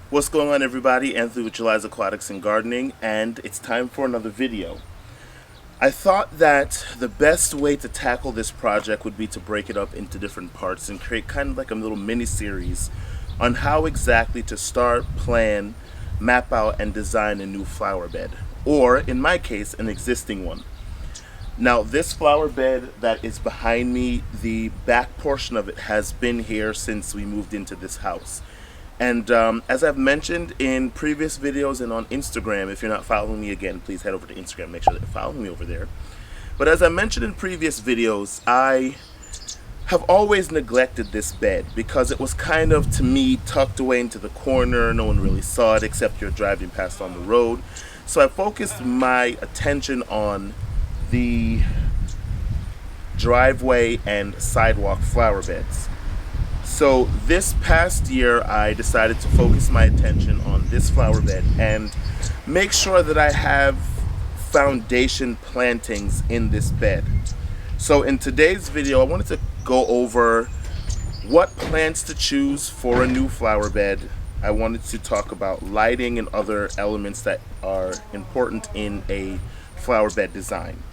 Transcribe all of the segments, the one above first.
What's going on, everybody? Anthony with Jhuly's Aquatics and Gardening, and it's time for another video. I thought that the best way to tackle this project would be to break it up into different parts and create kind of like a little mini-series on how exactly to start, plan, map out, and design a new flower bed, or in my case, an existing one. Now, this flower bed that is behind me, the back portion of it has been here since we moved into this house. And as I've mentioned in previous videos and on Instagram, if you're not following me again, please head over to Instagram, make sure that you're following me over there. But as I mentioned in previous videos, I have always neglected this bed because it was kind of, to me, tucked away into the corner. No one really saw it except you're driving past on the road. So I focused my attention on the driveway and sidewalk flower beds. So this past year I decided to focus my attention on this flower bed and make sure that I have foundation plantings in this bed. So in today's video I wanted to go over what plants to choose for a new flower bed. I wanted to talk about lighting and other elements that are important in a flower bed design.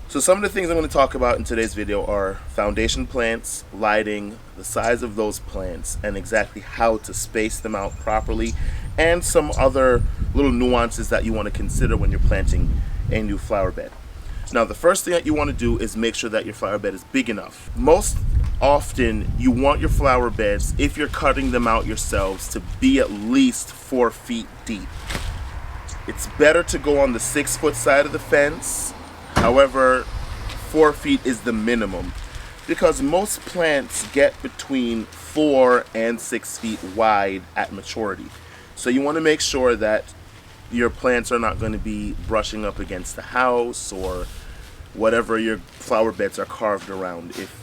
So some of the things I'm going to talk about in today's video are foundation plants, lighting, the size of those plants, and exactly how to space them out properly, and some other little nuances that you want to consider when you're planting a new flower bed. Now, the first thing that you want to do is make sure that your flower bed is big enough. Most often, you want your flower beds, if you're cutting them out yourselves, to be at least 4 feet deep. It's better to go on the 6-foot side of the fence. However, 4 feet is the minimum because most plants get between 4 and 6 feet wide at maturity. So you want to make sure that your plants are not going to be brushing up against the house or whatever your flower beds are carved around. If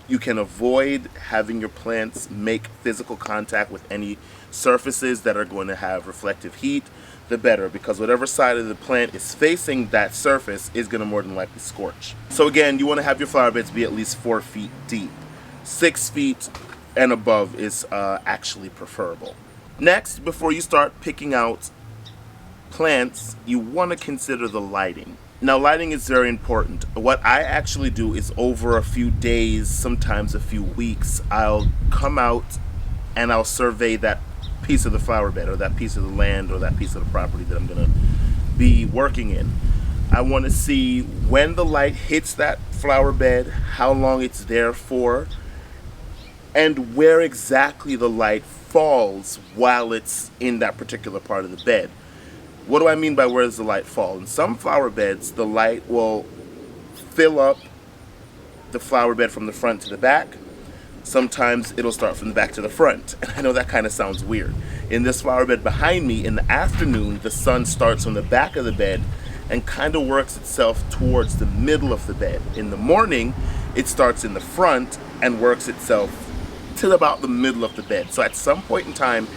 you can avoid having your plants make physical contact with any surfaces that are going to have reflective heat, the better, because whatever side of the plant is facing that surface is going to more than likely scorch. So again, you want to have your flower beds be at least 4 feet deep. 6 feet and above is actually preferable. Next, before you start picking out plants, you want to consider the lighting. Now, lighting is very important. What I actually do is over a few days, sometimes a few weeks, I'll come out and I'll survey that piece of the flower bed or that piece of the land or that piece of the property that I'm going to be working in. I want to see when the light hits that flower bed, how long it's there for, and where exactly the light falls while it's in that particular part of the bed. What do I mean by where does the light fall? In some flower beds, the light will fill up the flower bed from the front to the back. Sometimes it'll start from the back to the front. And I know that kind of sounds weird. In this flower bed behind me, in the afternoon, the sun starts from the back of the bed and kind of works itself towards the middle of the bed. In the morning, it starts in the front and works itself to about the middle of the bed. So at some point in time,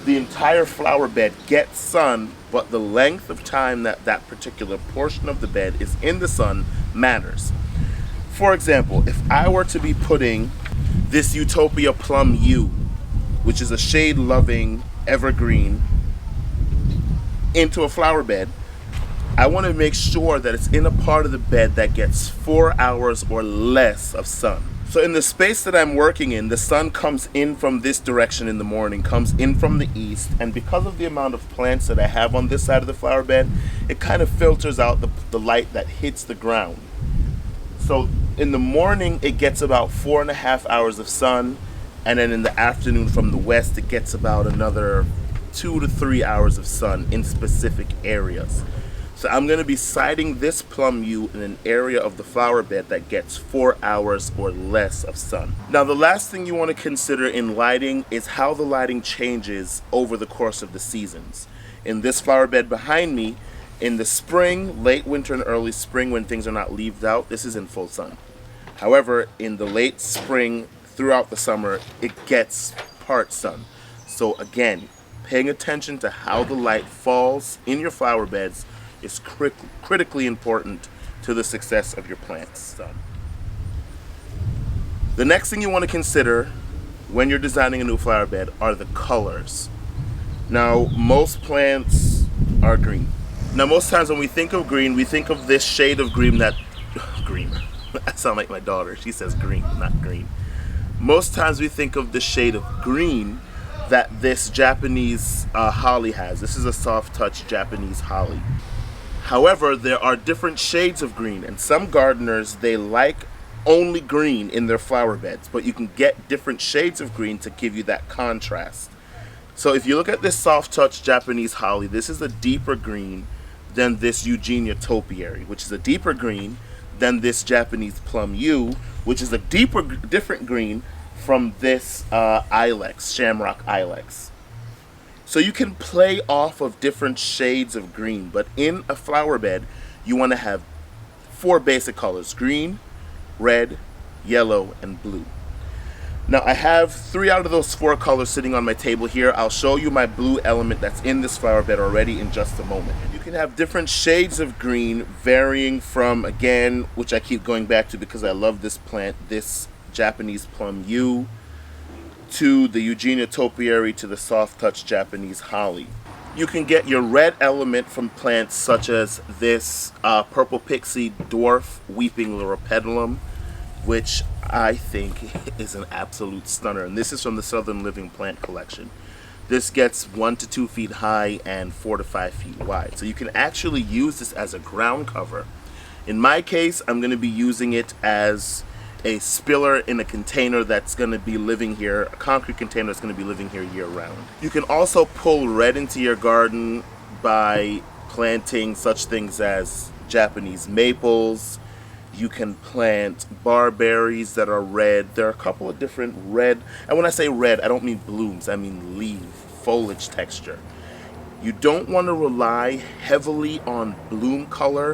the entire flower bed gets sun, but the length of time that that particular portion of the bed is in the sun matters. For example, if I were to be putting this Utopia Plum Yew, which is a shade-loving evergreen, into a flower bed, I want to make sure that it's in a part of the bed that gets 4 hours or less of sun. So in the space that I'm working in, the sun comes in from this direction in the morning, comes in from the east, and because of the amount of plants that I have on this side of the flower bed, it kind of filters out the light that hits the ground. So in the morning, it gets about 4.5 hours of sun, and then in the afternoon from the west, it gets about another 2 to 3 hours of sun in specific areas. So I'm going to be siting this plum yew in an area of the flower bed that gets 4 hours or less of sun. Now, the last thing you want to consider in lighting is how the lighting changes over the course of the seasons. In this flower bed behind me, in the spring, late winter and early spring when things are not leaved out, this is in full sun. However, in the late spring throughout the summer, it gets part sun. So again, paying attention to how the light falls in your flower beds is critically important to the success of your plants. The next thing you want to consider when you're designing a new flower bed are the colors. Now, most plants are green. Now, most times when we think of green, we think of this shade of green that... green. I sound like my daughter. She says green, not green. Most times we think of the shade of green that this Japanese holly has. This is a soft touch Japanese holly. However, there are different shades of green, and some gardeners, they like only green in their flower beds, but you can get different shades of green to give you that contrast. So if you look at this soft touch Japanese holly, this is a deeper green than this Eugenia topiary, which is a deeper green than this Japanese plum yew, which is a different green from this ilex, shamrock ilex. So you can play off of different shades of green, but in a flower bed, you want to have 4 basic colors: green, red, yellow, and blue. Now I have 3 out of those 4 colors sitting on my table here. I'll show you my blue element that's in this flower bed already in just a moment. You can have different shades of green varying from, again, which I keep going back to because I love this plant, this Japanese plum yew, to the Eugenia topiary, to the soft touch Japanese holly. You can get your red element from plants such as this purple pixie dwarf weeping loropetalum, which I think is an absolute stunner. And this is from the Southern Living Plant Collection. This gets 1 to 2 feet high and 4 to 5 feet wide. So you can actually use this as a ground cover. In my case, I'm going to be using it as a spiller in a container that's going to be living here, a concrete container that's going to be living here year round. You can also pull red into your garden by planting such things as Japanese maples. You can plant barberries that are red. There are a couple of different red, and when I say red, I don't mean blooms, I mean leaf, foliage texture. You don't want to rely heavily on bloom color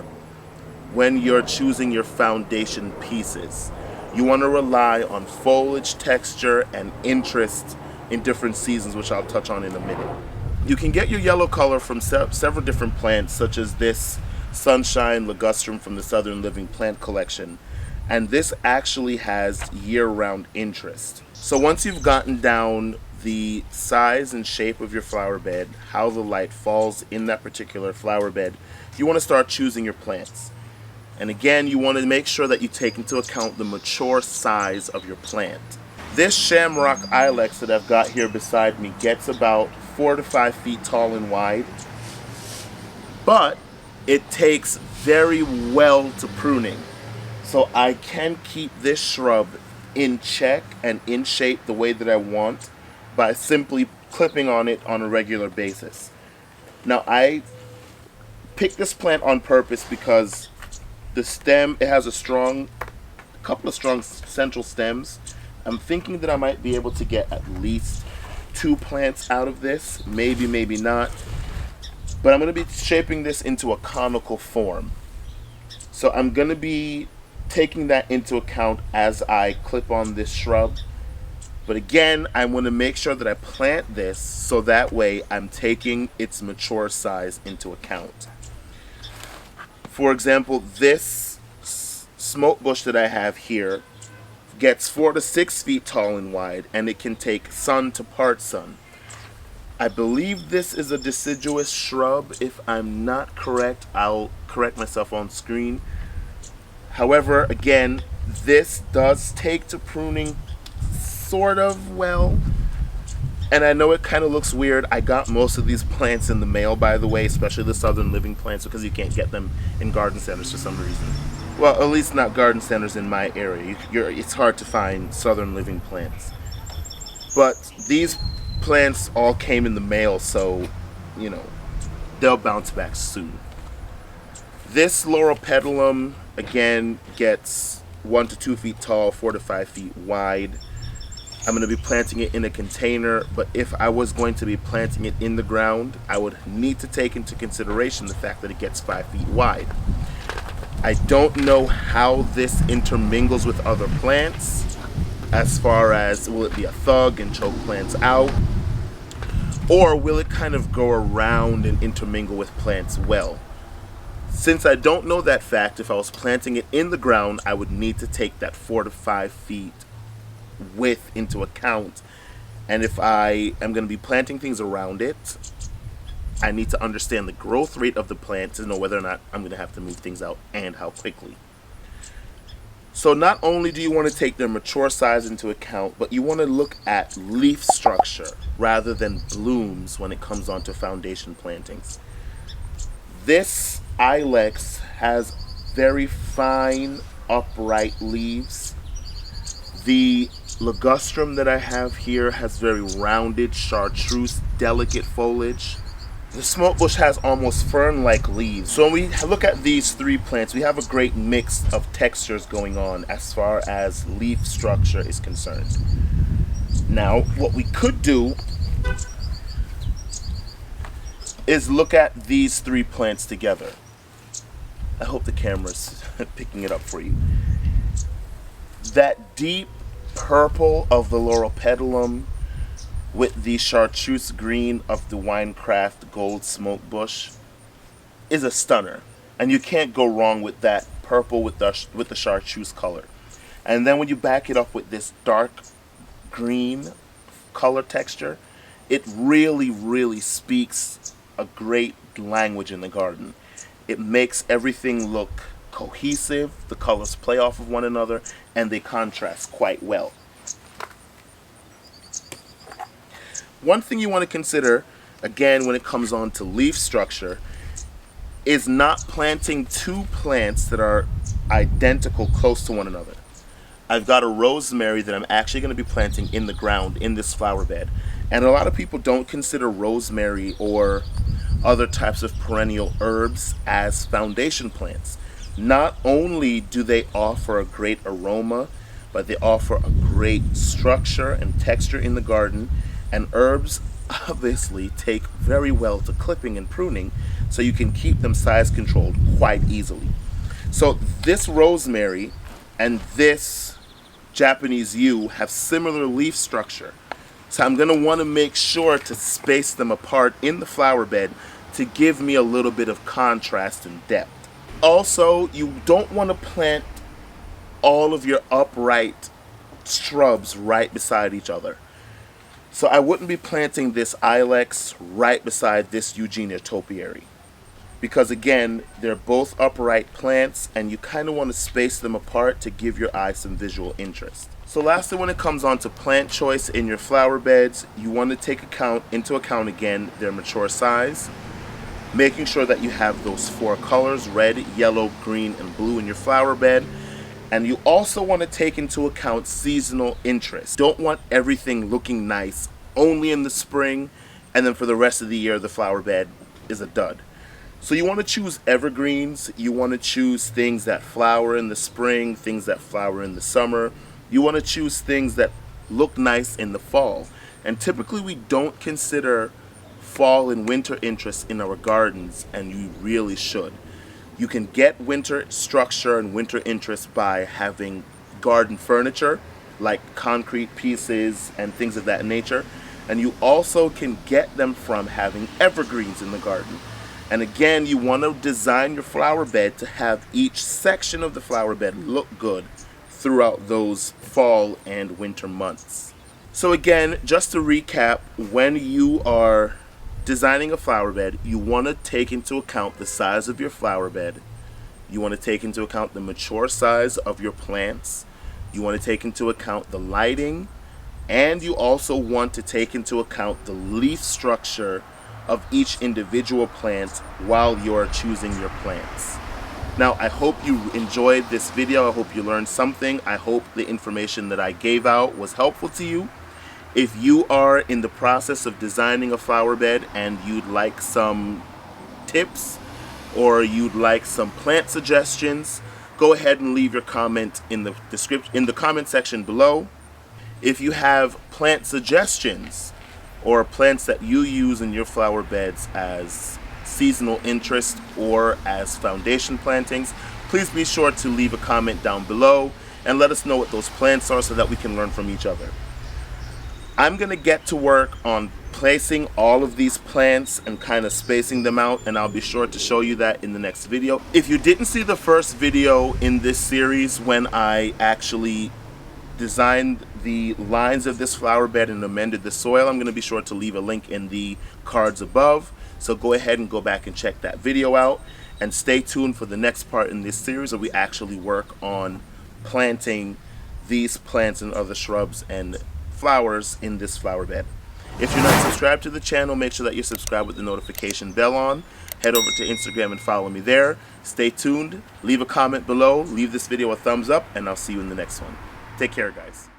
when you're choosing your foundation pieces. You want to rely on foliage texture and interest in different seasons, which I'll touch on in a minute. You can get your yellow color from several different plants, such as this Sunshine ligustrum from the Southern Living Plant Collection, and this actually has year-round interest. So once you've gotten down the size and shape of your flower bed, how the light falls in that particular flower bed, you want to start choosing your plants. And again, you want to make sure that you take into account the mature size of your plant. This shamrock ilex that I've got here beside me gets about 4 to 5 feet tall and wide, but it takes very well to pruning. So I can keep this shrub in check and in shape the way that I want by simply clipping on it on a regular basis. Now I picked this plant on purpose because the stem, it has a couple of strong central stems. I'm thinking that I might be able to get at least 2 plants out of this, maybe not. But I'm going to be shaping this into a conical form. So I'm going to be taking that into account as I clip on this shrub. But again, I want to make sure that I plant this so that way I'm taking its mature size into account. For example, this smoke bush that I have here gets 4 to 6 feet tall and wide, and it can take sun to part sun. I believe this is a deciduous shrub. If I'm not correct, I'll correct myself on screen. However, again, this does take to pruning sort of well. And I know it kind of looks weird. I got most of these plants in the mail, by the way, especially the Southern Living plants, because you can't get them in garden centers for some reason. Well, at least not garden centers in my area. It's hard to find Southern Living plants. But these plants all came in the mail, so, you know, they'll bounce back soon. This loropetalum, again, gets 1 to 2 feet tall, 4 to 5 feet wide. I'm going to be planting it in a container, but if I was going to be planting it in the ground, I would need to take into consideration the fact that it gets 5 feet wide. I don't know how this intermingles with other plants, as far as will it be a thug and choke plants out, or will it kind of go around and intermingle with plants well. Since I don't know that fact, if I was planting it in the ground, I would need to take that 4 to 5 feet width into account And if I am going to be planting things around it, I need to understand the growth rate of the plant to know whether or not I'm going to have to move things out and how quickly. So not only do you want to take their mature size into account, but you want to look at leaf structure rather than blooms when it comes onto foundation plantings. This ilex has very fine, upright leaves. The ligustrum that I have here has very rounded, chartreuse, delicate foliage. The smoke bush has almost fern-like leaves. So when we look at these three plants, we have a great mix of textures going on as far as leaf structure is concerned. Now, what we could do is look at these three plants together. I hope the camera's picking it up for you. That deep purple of the Lauropetalum with the chartreuse green of the Winecraft Gold Smoke Bush is a stunner, and you can't go wrong with that purple with the chartreuse color. And then when you back it up with this dark green color texture, it really speaks a great language in the garden. It makes everything look cohesive, the colors play off of one another, and they contrast quite well. One thing you want to consider, again, when it comes on to leaf structure, is not planting two plants that are identical close to one another. I've got a rosemary that I'm actually going to be planting in the ground in this flower bed. And a lot of people don't consider rosemary or other types of perennial herbs as foundation plants. Not only do they offer a great aroma, but they offer a great structure and texture in the garden. And herbs obviously take very well to clipping and pruning, so you can keep them size controlled quite easily. So this rosemary and this Japanese yew have similar leaf structure. So I'm going to want to make sure to space them apart in the flower bed to give me a little bit of contrast and depth. Also, you don't want to plant all of your upright shrubs right beside each other. So I wouldn't be planting this ilex right beside this Eugenia topiary, because again, they're both upright plants and you kind of want to space them apart to give your eye some visual interest. So lastly, when it comes on to plant choice in your flower beds, you want to take into account again their mature size, making sure that you have those four colors, red, yellow, green, and blue in your flower bed. And you also want to take into account seasonal interest. Don't want everything looking nice only in the spring, and then for the rest of the year the flower bed is a dud. So you want to choose evergreens. You want to choose things that flower in the spring, things that flower in the summer. You want to choose things that look nice in the fall. And typically we don't consider fall and winter interest in our gardens, and you really should. You can get winter structure and winter interest by having garden furniture, like concrete pieces and things of that nature. And you also can get them from having evergreens in the garden. And again, you want to design your flower bed to have each section of the flower bed look good throughout those fall and winter months. So again, just to recap, when you are designing a flower bed, you want to take into account the size of your flower bed. You want to take into account the mature size of your plants. You want to take into account the lighting, and you also want to take into account the leaf structure of each individual plant while you're choosing your plants. Now, I hope you enjoyed this video. I hope you learned something. I hope the information that I gave out was helpful to you. If you are in the process of designing a flower bed and you'd like some tips or you'd like some plant suggestions, go ahead and leave your comment in the comment section below. If you have plant suggestions or plants that you use in your flower beds as seasonal interest or as foundation plantings, please be sure to leave a comment down below and let us know what those plants are so that we can learn from each other. I'm going to get to work on placing all of these plants and kind of spacing them out, and I'll be sure to show you that in the next video. If you didn't see the first video in this series when I actually designed the lines of this flower bed and amended the soil, I'm going to be sure to leave a link in the cards above. So go ahead and go back and check that video out, and stay tuned for the next part in this series where we actually work on planting these plants and other shrubs and flowers in this flower bed. If you're not subscribed to the channel, make sure that you're subscribed with the notification bell on. Head over to Instagram and follow me there. Stay tuned. Leave a comment below. Leave this video a thumbs up, and I'll see you in the next one. Take care, guys.